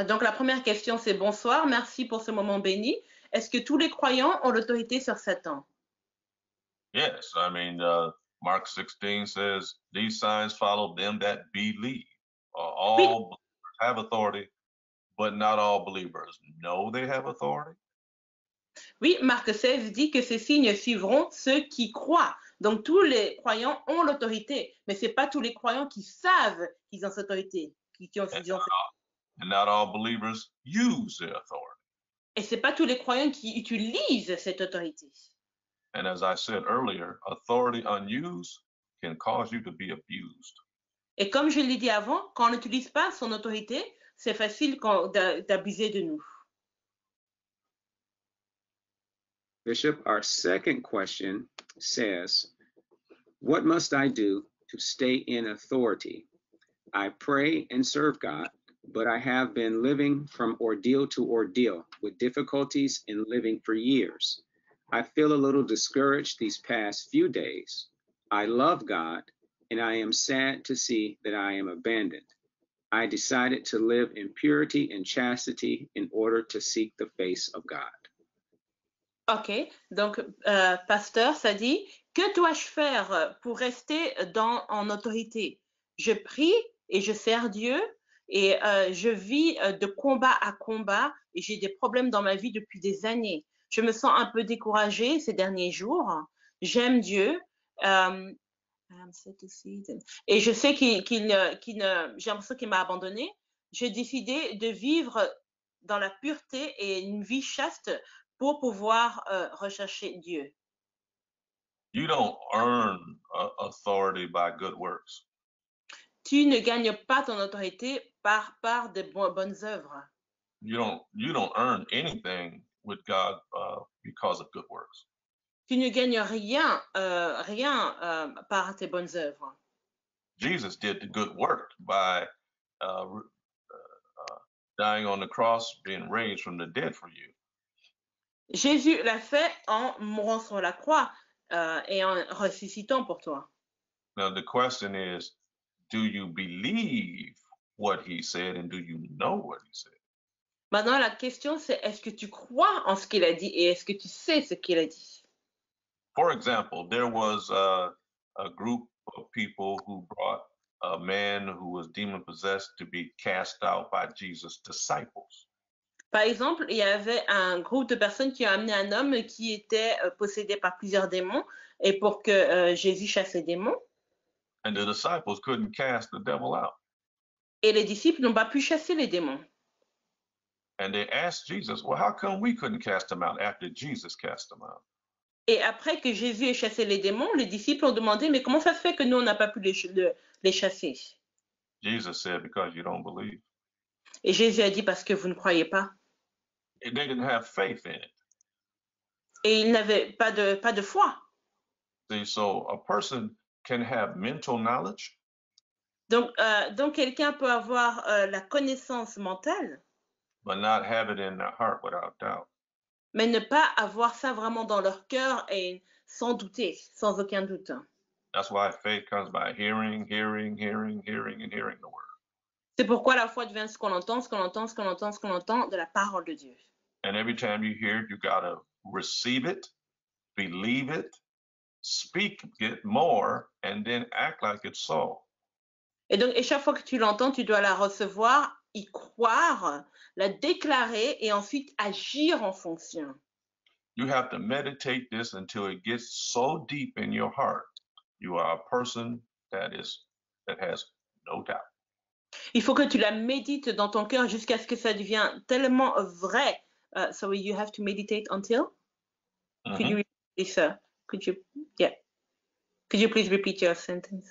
Donc la première question, c'est bonsoir, merci pour ce moment béni. Est-ce que tous les croyants ont l'autorité sur Satan? Yes, I mean, Mark 16 says, these signs follow them that believe. Oui, All believers have authority, but not all believers know they have authority. oui, Marc 16 dit que ces signes suivront ceux qui croient. Donc tous les croyants ont l'autorité, mais ce n'est pas tous les croyants qui savent qu'ils ont cette autorité. And not all believers use their authority. Et ce n'est pas tous les croyants qui utilisent cette autorité. And as I said earlier, authority unused can cause you to be abused. Et comme je l'ai dit avant, quand on n'utilise pas son autorité, c'est facile d'abuser de nous. Bishop, our second question says, what must I do to stay in authority? I pray and serve God, but I have been living from ordeal to ordeal with difficulties in living for years. I feel a little discouraged these past few days. I love God, and I am sad to see that I am abandoned. I decided to live in purity and chastity in order to seek the face of God. Ok, donc pasteur, ça dit, que dois-je faire pour rester en autorité? Je prie et je sers Dieu et je vis de combat à combat et j'ai des problèmes dans ma vie depuis des années. Je me sens un peu découragée ces derniers jours. J'aime Dieu et je sais j'ai l'impression qu'il m'a abandonnée. J'ai décidé de vivre dans la pureté et une vie chaste pour pouvoir rechercher Dieu. You don't earn authority by good works. Tu ne gagnes pas ton autorité par de bonnes œuvres. You don't earn anything with God because of good works. Tu ne gagnes rien par tes bonnes œuvres. Jesus did the good work by dying on the cross, being raised from the dead for you. Jésus l'a fait en mourant sur la croix et en ressuscitant pour toi. Now the question is, do you believe what he said and do you know what he said? Maintenant, la question, c'est est-ce que tu crois en ce qu'il a dit et est-ce que tu sais ce qu'il a dit? For example, there was a group of people who brought a man who was demon-possessed to be cast out by Jesus' disciples. Par exemple, il y avait un groupe de personnes qui ont amené un homme qui était possédé par plusieurs démons et pour que Jésus chasse les démons. And the disciples couldn't cast the devil out. Et les disciples n'ont pas pu chasser les démons. And they asked Jesus, well, how come we couldn't cast them out after Jesus cast them out? Et après que Jésus ait chassé les démons, les disciples ont demandé, mais comment ça se fait que nous, on n'a pas pu les chasser? Jesus said, because you don't believe. Et Jésus a dit, parce que vous ne croyez pas. They didn't have faith in it. Et ils n'avaient pas de foi. See, so a person can have mental knowledge. Donc quelqu'un peut avoir la connaissance mentale, but not have it in their heart without doubt. mais ne pas avoir ça vraiment dans leur cœur et sans douter, sans aucun doute. That's why faith comes by hearing, hearing, hearing, hearing, and hearing the word. C'est pourquoi la foi devient ce qu'on entend, ce qu'on entend, ce qu'on entend, ce qu'on entend de la parole de Dieu. And every time you hear it, you gotta receive it, believe it, speak it more, and then act like it's so. Et donc, et chaque fois que tu l'entends, tu dois la recevoir, y croire, la déclarer et ensuite agir en fonction. You have to meditate this until it gets so deep in your heart. You are a person that has no doubt. Il faut que tu la médites dans ton cœur jusqu'à ce que ça devienne tellement vrai. So you have to meditate until? Mm-hmm. Could you repeat, sir? Could you please repeat your sentence?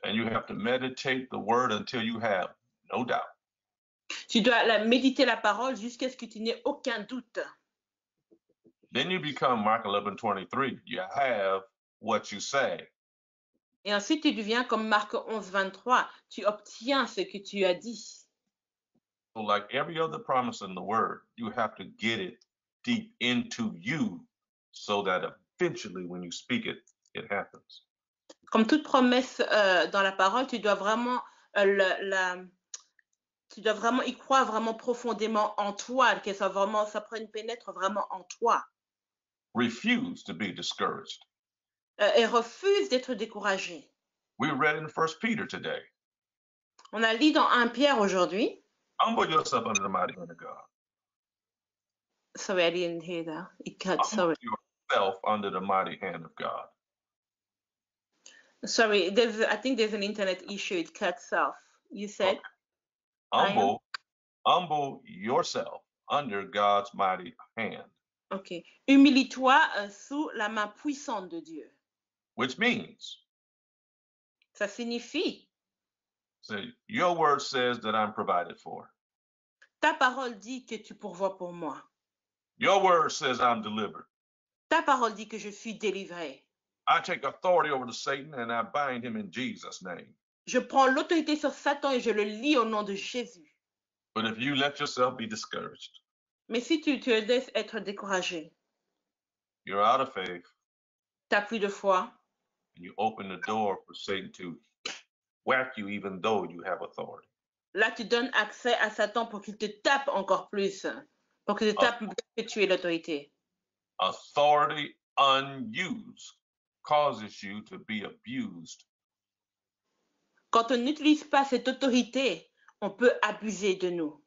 And you have to meditate the word until you have no doubt. Tu dois méditer la parole jusqu'à ce que tu n'aies aucun doute. Then you become Mark 11:23. You have what you say. Et ensuite, tu deviens comme Marc 11:23. Tu obtiens ce que tu as dit. So like every other promise in the word, you have to get it deep into you so that eventually when you speak it, it happens. Comme toute promesse dans la parole, tu dois vraiment Tu dois vraiment y croire vraiment profondément en toi, que ça pénètre vraiment en toi. Refuse to be discouraged. Et refuse d'être découragé. We read in 1 Peter today. On a lu dans 1 Pierre aujourd'hui. Humble yourself under the mighty hand of God. Sorry, I didn't hear that. It cut, Humble sorry. yourself under the mighty hand of God. Sorry, I think there's an internet issue. It cuts off. You said? Okay. Humble yourself under God's mighty hand. Ok. Humilie-toi sous la main puissante de Dieu. Which means, Ça signifie, say, your word says that I'm provided for. ta parole dit que tu pourvois pour moi. Your word says I'm delivered. Ta parole dit que je suis délivré. I take authority over Satan and I bind him in Jesus' name. Je prends l'autorité sur Satan et je le lie au nom de Jésus. But if you let yourself be discouraged, Mais si tu te laisses être découragé, you're out of faith, tu n'as plus de foi, and you open the door for Satan to whack you even though you have authority. là tu donnes accès à Satan pour qu'il te tape encore plus, pour qu'il te tape que tu es l'autorité. Authority unused causes you to be abused. Quand on n'utilise pas cette autorité, on peut abuser de nous.